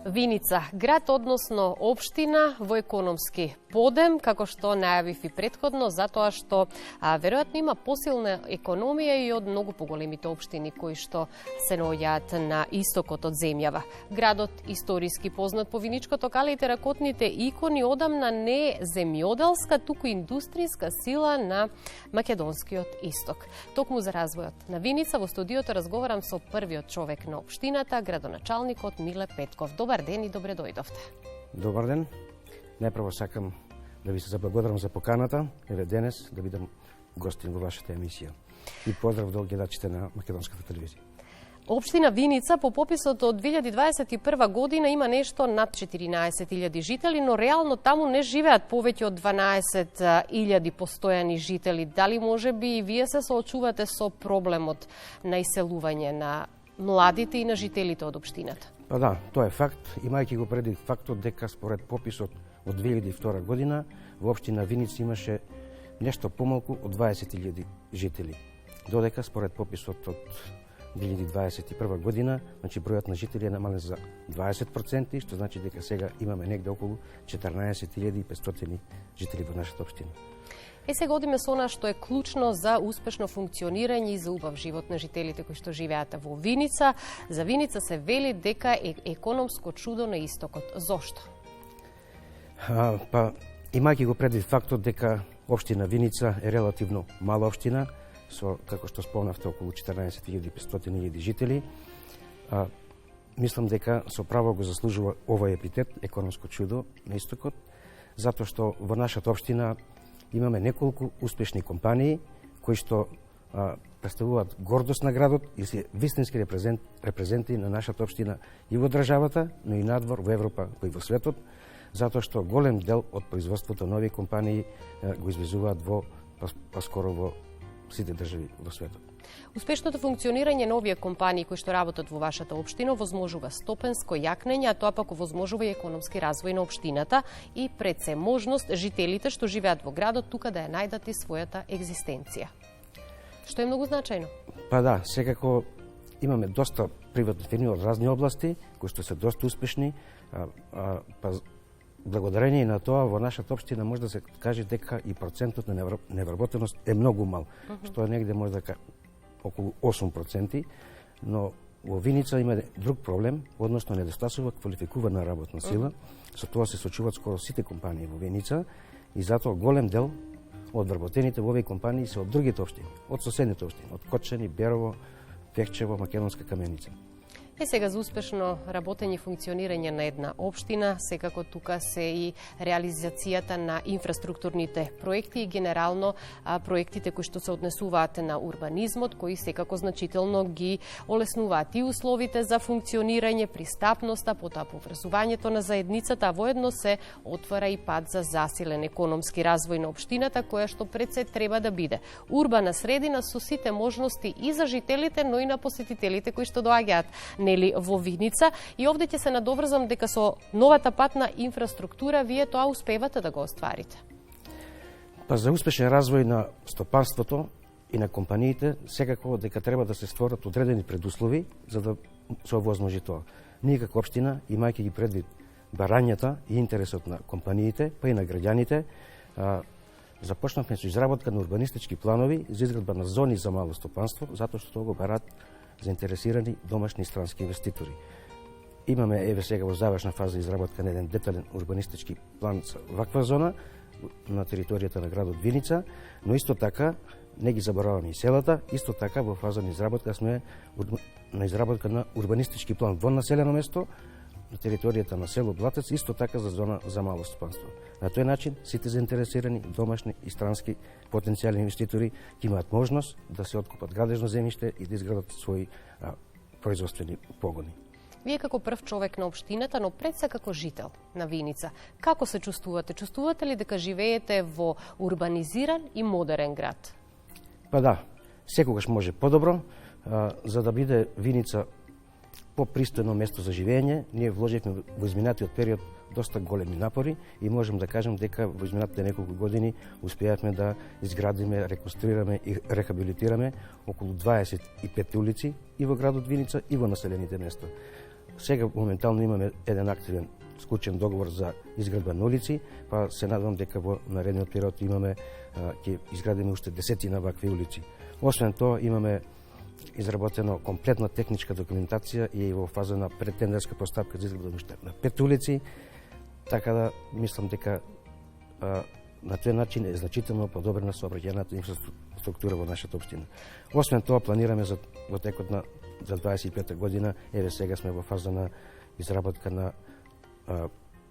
Виница, град, односно општина во економски подем, како што најавив и претходно, затоа што веројатно има посилна економија и од многу поголемите општини кои што се наоѓаат на истокот од земјава. Градот историски познат по виничкото кале и теракотните икони, одамна не земјоделска, туку индустријска сила на македонскиот исток. Токму за развојот на Виница во студиото разговарам со првиот човек на општината, градоначалникот Миле Петков. Добар ден и добре дојдовте. Добар ден. Најпрво сакам да ви се заблагодарам за поканата, еве денес да бидам гостин во вашата емисија. И поздрав до гледачите на македонската телевизија. Општина Виница по пописот од 2021 година има нешто над 14.000 жители, но реално таму не живеат повеќе од 12.000 постојани жители. Дали може би и вие се соочувате со проблемот на иселување на младите и на жителите од општината? Па да, тоа е факт, имајќи го предвид фактот дека според пописот од 2002 година во општина Виница имаше нешто помалку од 20.000 жители. Додека според пописот од 2021 година, значи бројот на жители е намален за 20%, што значи дека сега имаме негде околу 14.500 жители во нашата општина. Сега одиме со она што е клучно за успешно функционирање и за убав живот на жителите кои што живеат во Виница. За Виница се вели дека е економско чудо на истокот. Зошто? Имајќи го предвид фактот дека општина Виница е релативно мала општина, со, како што спомнавте, околу 14.500 жители, мислам дека со право го заслужува овој епитет, економско чудо на истокот, затоа што во нашата општина имаме неколку успешни компании кои што представуваат гордост на градот и се вистински репрезенти на нашата општина и во државата, но и надвор во Европа и во светот, затоа што голем дел од производството на овие компании го извезуваат во скоро во сите држави во светот. Успешното функционирање на овие компании кои што работат во вашата општина возможува стопенско јакнење, а тоа пак возможува и економски развој на општината и пред се можност жителите што живеат во градот тука да ја најдат и својата екзистенција. Што е многу значајно. Па да, секако имаме доста приватни фирми од разни области кои што се доста успешни, благодарение на тоа во нашата општина може да се каже дека и процентот на невработеност е многу мал, што е негде може да околу 8%, но во Виница има друг проблем, односно недостасува квалификувана работна сила. Со тоа се соочуваат скоро сите компании во Виница и затоа голем дел од вработените во овие компании се од другите општини, од соседните општини, од Кочани, Берово, Пехчево, Македонска Каменица. Сега за успешно работење и функционирање на една општина, секако тука се и реализацијата на инфраструктурните проекти и генерално проектите кои што се однесуваат на урбанизмот, кои секако значително ги олеснуваат и условите за функционирање, пристапноста, потоа поврзувањето на заедницата, а воедно се отвара и пат за засилен економски развој на општината, која што пред се треба да биде урбана средина со сите можности и за жителите, но и на посетителите кои што доаѓаат во Виница. И овде ќе се надоврзам дека со новата патна инфраструктура вие тоа успевате да го остварите. Па за успешен развој на стопанството и на компаниите, секако дека треба да се створат одредени предуслови за да се овозможи тоа. Ние како општина, имајќи ги предвид барањата и интересот на компаниите, па и на граѓаните, започнавме со изработка на урбанистички планови за изградба на зони за мало стопанство, затоа што тоа го бараат заинтересирани домашни и странски инвеститори. Имаме еве сега во завршна фаза изработка на еден детален урбанистички план за ваква зона на територијата на градот Виница, но исто така не ги забораваме и селата, исто така во фаза на изработка сме на изработка на урбанистички план во населено место на територијата на село Блатец, исто така за зона за мало стопанство. На тој начин сите заинтересирани домашни и странски потенцијални инвеститори ќе имаат можност да се откупат градежно земјиште и да изградат своји производствени погони. Вие како прв човек на општината, но пред се како жител на Виница, како се чувствувате? Чувствувате ли дека живеете во урбанизиран и модерен град? Па да, секогаш може подобро, за да биде Виница попристојно место за живење. Ние вложивме во изминатиот период доста големи напори и можем да кажем дека во изминатите неколку години успеавме да изградиме, реконструираме и рехабилитираме околу 25 улици и во градот Виница и во населените места. Сега моментално имаме еден активен склучен договор за изградба на улици, па се надевам дека во наредниот период имаме ќе изградиме уште десетина вакви улици. Освен тоа имаме изработено комплетна техничка документација и во фаза на предтендерска постапка за изградба на 5 улици, така да мислам дека на тој начин е значително подобрена сообраќајната инфраструктура во нашата општина. Освен тоа планираме во текот на за 25 година, еве сега сме во фаза на изработка на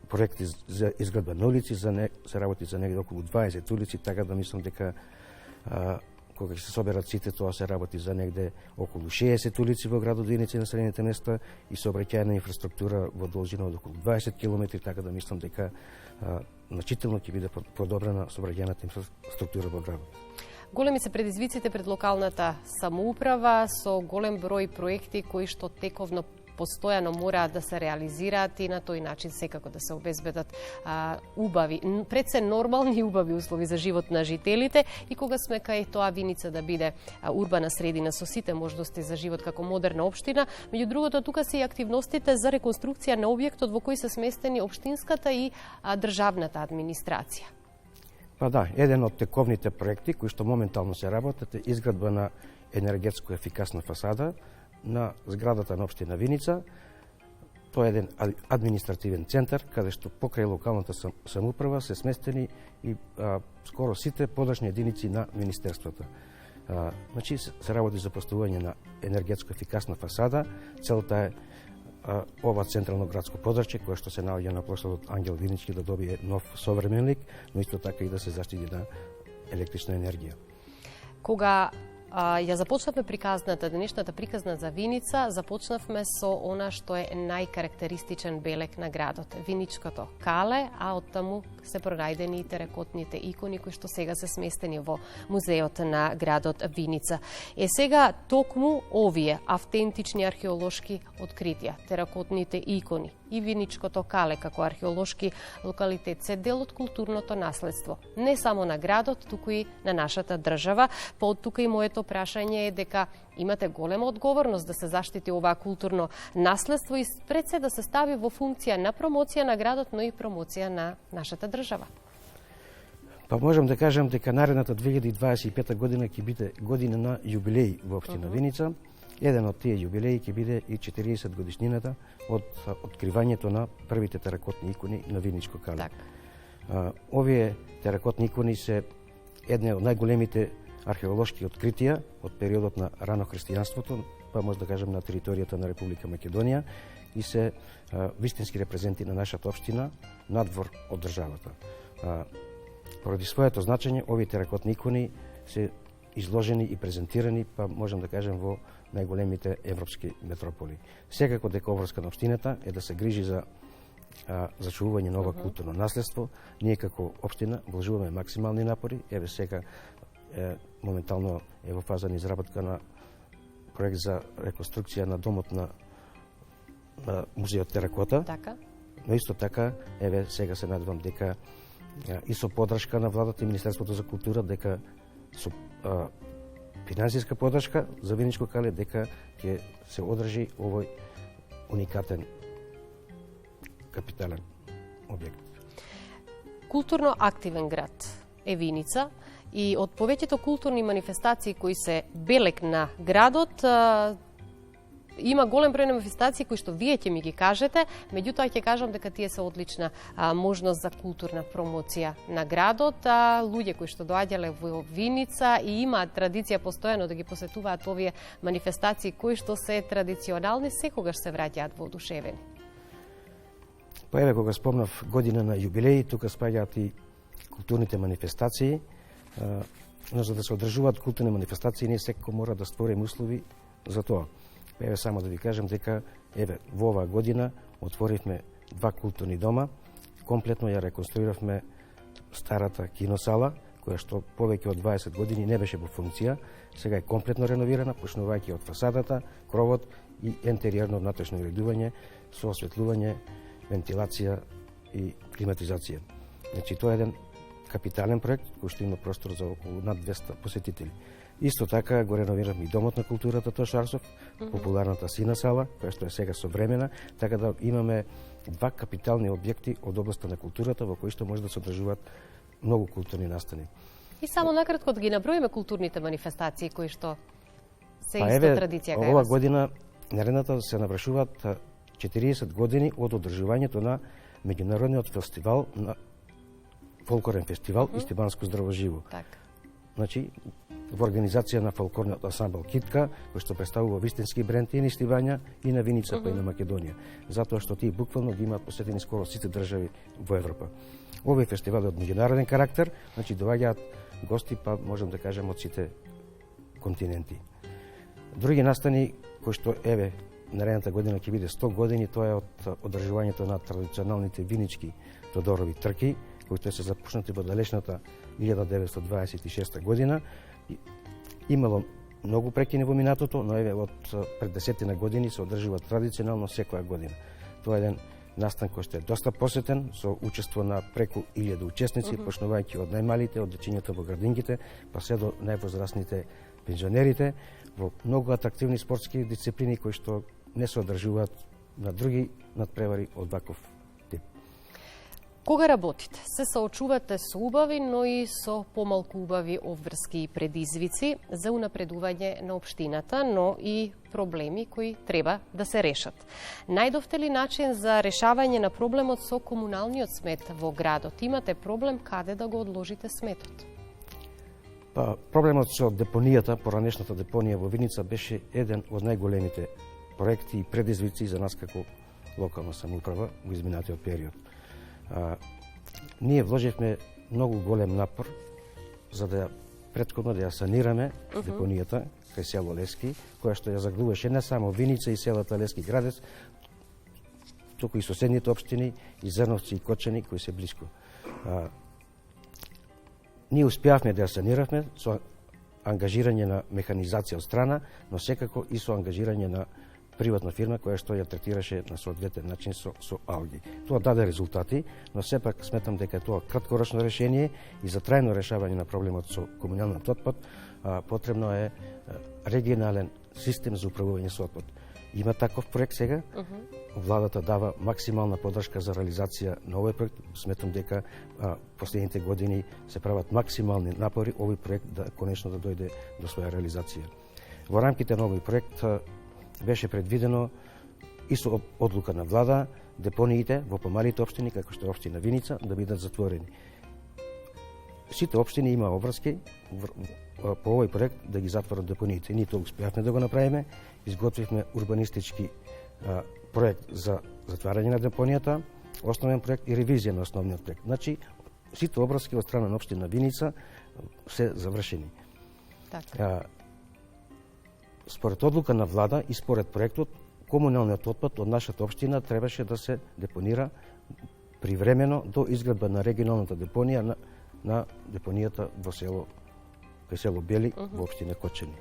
проекти за изградба на улици, се работи за негде околу 20 улици, така да мислам дека кога ќе се соберат сите, тоа се работи за негде околу 60 улици во градот Виница и населените места и сообраќајна инфраструктура во должина од околу 20 км, така да мислам дека значително ќе биде подобрена сообраќајната инфраструктура во градот. Големи се предизвиците пред локалната самоуправа со голем број проекти кои што тековно постојано мораат да се реализираат и на тој начин секако да се обезбедат убави, пред се нормални убави услови за живот на жителите и кога сме кај тоа Виница да биде урбана средина со сите можности за живот како модерна општина. Меѓу другото, тука се и активностите за реконструкција на објектот во кој се сместени општинската и државната администрација. Па да, еден од тековните проекти кои што моментално се работат е изградба на енергетско ефикасна фасада на зградата на општина Виница. Тоа е еден административен центар каде што покрај локалната самоуправа се сместени и скоро сите подрачни единици на министерствата. Значи се работи за поставување на енергетско ефикасна фасада. Целта е ова централно градско подрачје кое што се наоѓа на площадот Ангел Винички да добие нов современлик, но исто така и да се заштити на електрична енергија. Кога ја започнавме приказната, денешната приказна за Виница, започнавме со она што е најкарактеристичен белег на градот, Виничкото кале, а оттаму се пронајдени и теракотните икони кои што сега се сместени во музеот на градот Виница. Сега токму овие автентични археолошки откритија, теракотните икони и Виничкото кале како археолошки локалитет се дел од културното наследство, не само на градот, туку и на нашата држава. Па од тука и моето прашање е дека имате голема одговорност да се заштити оваа културно наследство и пред се да се стави во функција на промоција на градот, но и промоција на нашата држава. Па можам да кажам дека наредната 2025 година ќе биде година на јубилеј во општина Виница. Еден од тие јубилеи ќе биде и 40 годишнината од откривањето на првите теракотни икони на Виничко кале. Овие теракотни икони се едни од најголемите археолошки откритија од периодот на рано христијанството, па може да кажем на територијата на Република Македонија и се вистински репрезенти на нашата општина надвор од државата. Поради своето значење, овие теракотни икони се изложени и презентирани, па можем да кажем во најголемите европски метрополи. Секако дека обврска на општината е да се грижи за зачувување на ова културно наследство. Ние како општина вложуваме максимални напори. Еве сега моментално е во фаза на изработка на проект за реконструкција на домот на музеот Теракота. Така. Но исто така, еве сега се надевам дека и со подршка на владата и Министерството за култура, дека со финансиска подршка за Виничко кале, дека ќе се одржи овој уникатен капитален објект. Културно активен град е Виница и од повеќето културни манифестации кои се белег на градот, има голем број манифестации кои што вие ќе ми ги кажете, меѓутоа ќе кажам дека тие се одлична можност за културна промоција на градот. Луѓе кои што доаѓале во Виница и имаат традиција постојано да ги посетуваат овие манифестации кои што се традиционални, секогаш се враќаат воодушевени. Па еве кога спомнав година на јубилеј, тука спаѓаат и културните манифестации. Но за да се одржуваат културни манифестации, ние секако мора да створиме услови за тоа. Еве само да ви кажем дека еве во оваа година отворивме 2 културни дома, комплетно ја реконструиравме старата киносала, која што повеќе од 20 години не беше во функција, сега е комплетно реновирана, почнувајќи од фасадата, кровот и интериерно внатрешно уредување со осветлување, вентилација и климатизација. Значи тоа е еден капитален проект кој што има простор за околу над 200 посетители. Исто така го реновиравме и Домот на културата Тошарсов, популарната Сина сала, која што е сега современа, така да имаме два капитални објекти од областта на културата во кои што може да се одржуваат многу културни настани. И само накратко да ги наброиме културните манифестации кои што се исто традиција кај ова вас. година наредната се навршуваат 40 години од одржувањето на меѓународниот фестивал на фолклорен фестивал Истибанско здраво живо. Така. Значи, во организација на фолклорниот ансамбл Китка, кој што представува вистински бренд и на Истибања, и на Виница, па и на Македонија. Затоа што тие буквално ги имаат посетени скоро сите држави во Европа. Овој фестивал е од меѓународен карактер, значи доаѓаат гости, па можам да кажем од сите континенти. Други настани кои што еве наредната година ќе биде 100 години, тоа е од одржувањето на традиционалните винички Тодорови трки, кои што се започнати во далечната 1926 година. Имало многу прекини во минатото, но еве од пред 10 години се одржува традиционално секоја година. Тоа е еден настан кој што е доста посетен, со учество на преку 1000 учесници, почнувајќи од најмалите, од дечињата во градинките, па се до највозрастните пензионерите, во многу атрактивни спортски дисциплини кои што не се одржуваат на други надпревари од ваков тип. Кога работите, се соочувате со убави, но и со помалку убави обврски и предизвици за унапредување на општината, но и проблеми кои треба да се решат. Најдовте ли начин за решавање на проблемот со комуналниот смет во градот? Имате проблем каде да го одложите сметот? Па, проблемот со депонијата, поранешната депонија во Виница, беше еден од најголемите проекти и предизвици за нас како локална самоуправа во изминатиот период. Ние вложивме многу голем напор за да претходно да ја санираме депонијата кај село Лески, која што ја загруваше не само Виница и селата Лески градец, туку и соседните општини, и Зрновци и Кочани кои се блиску. Ние успеавме да ја саниравме со ангажирање на механизација од страна, но секако и со ангажирање на приватна фирма која што ја третираше на соодветен начин со алги. Тоа даде резултати, но сепак сметам дека тоа краткорочно решение и за трајно решавање на проблемот со комуналниот отпад потребно е регионален систем за управување со отпад. Има таков проект сега. Владата дава максимална поддршка за реализација на овој проект. Сметам дека последните години се прават максимални напори овој проект да конечно да дојде до своја реализација. Во рамките на овој проект беше предвидено и со одлука на влада депониите во помалите општини, како што е општина Виница, да бидат затворени. Сите општини има обврски по овој проект да ги затворат депониите. Ние тоа успеавме да го направиме, изготвивме урбанистички проект за затварање на депонијата, основен проект и ревизија на основниот проект. Значи, сите обврски од страна на општина Виница се завршени. Така. Според одлука на влада и според проектот, комуналниот отпад од нашата општина требаше да се депонира привремено до изградба на регионалната депонија на депонијата во кај село Бели во општина Кочани.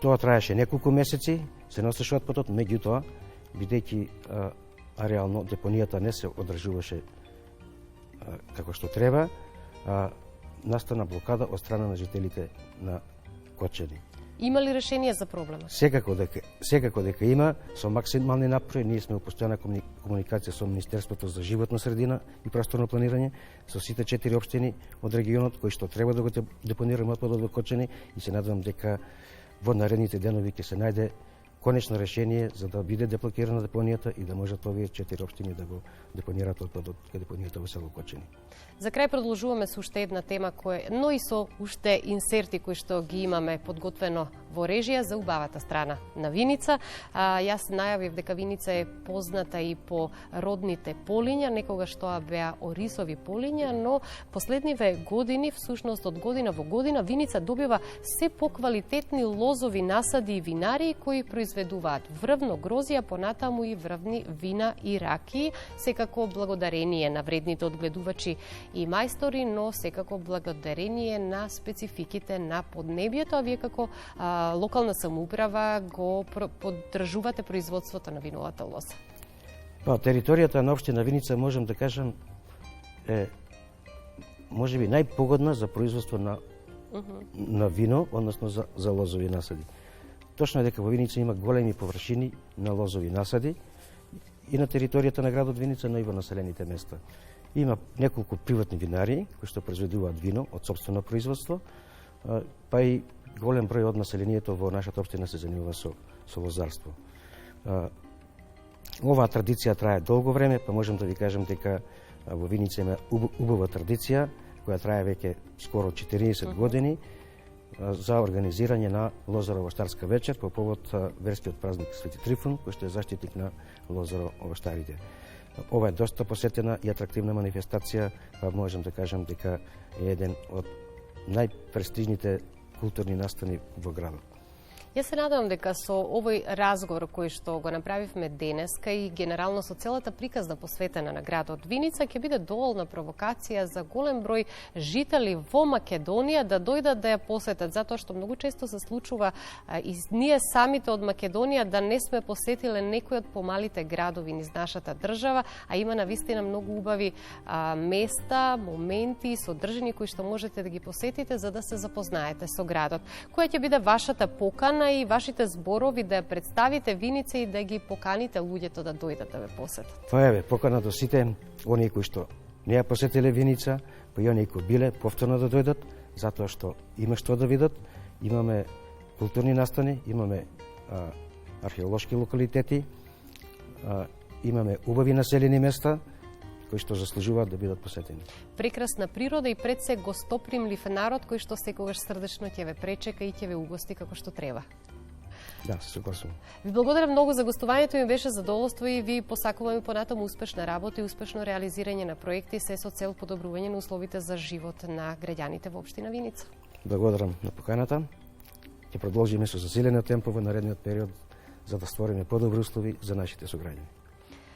Тоа траеше неколку месеци, се носеше отпадот, меѓутоа, бидејќи реално депонијата не се одржуваше како што треба, настана блокада од страна на жителите на Кочани. Има ли решение за проблемот? Секако дека има, со максимални напори. Ние сме во постојана комуникација со Министерството за животна средина и просторно планирање, со сите 4 општини од регионот кои што треба да го депонираме отпадот во Кочани, и се надевам дека во наредните денови ќе се најде конечно решение за да биде деблокирана депонијата и да можат овие 4 општини да го депонираат отпадот кај депонијата во село Кочани. За крај продолжуваме со уште една тема но и со уште инсерти кои што ги имаме подготвено во режија за убавата страна на Виница. Јас најавив дека Виница е позната и по родните полиња, некогаш тоа беа орисови полиња, но последниве години, всушност од година во година, Виница добива се поквалитетни лозови насади и винари кои произведуваат врвно грозија, понатаму и врвни вина и раки, секако благодарение на вредните одгледувачи и мајстори, но секако благодарение на спецификите на поднебието, а вие како локална самоуправа го поддржувате производството на виновата лоза. Па, територијата на општина Виница, можем да кажем, е можеби најпогодна за производство на на вино, односно за лозови насади. Точно е дека во Виница има големи површини на лозови насади и на територијата на градот Виница, но и во населените места. Има неколку приватни винари кои што произведуваат вино од сопствено производство, па и голем број од населението во нашата општина се занимава со лозарство. Оваа традиција трае долго време, па можем да ви кажем дека во Виница има убава традиција која трае веќе скоро 40 години за организирање на Лозаро-овоштарска вечер по повод верскиот празник Свети Трифун, кој што е заштитник на лозаро-овоштарите. Ова е доста посетена и атрактивна манифестација, па можем да кажем дека е еден од најпрестижните културни настани во градот. Јас се надевам дека со овој разговор кој што го направивме денеска и генерално со целата приказна посветена на градот Виница ќе биде доволна провокација за голем број жители во Македонија да дојдат да ја посетат, затоа што многу често се случува и ние самите од Македонија да не сме посетиле некои од помалите градови низ нашата држава, а има навистина многу убави места, моменти, содржини кои што можете да ги посетите за да се запознаете со градот. Која ќе биде вашата покана и вашите зборови да ја представите Виница и да ги поканите луѓето да дојдат да ве посетат? Па еве, покана до сите оние кои што не ја посетиле Виница, па и оние кои биле повторно да дојдат, затоа што има што да видат. Имаме културни настани, имаме археолошки локалитети, имаме убави населени места кои што заслужуваат да бидат посетени. Прекрасна природа и пред се гостопримлив народ кој што секогаш срдечно ќе ве пречека и ќе ве угости како што треба. Да, се согласувам. Ви благодарам многу за гостувањето, ми беше задоволство и ви посакуваме понатаму успешна работа и успешно реализирање на проекти се со цел подобрување на условите за живот на граѓаните во општина Виница. Благодарам на поканата. Ќе продолжиме со засилено темпо во наредниот период за да створиме подобри услови за нашите сограѓани.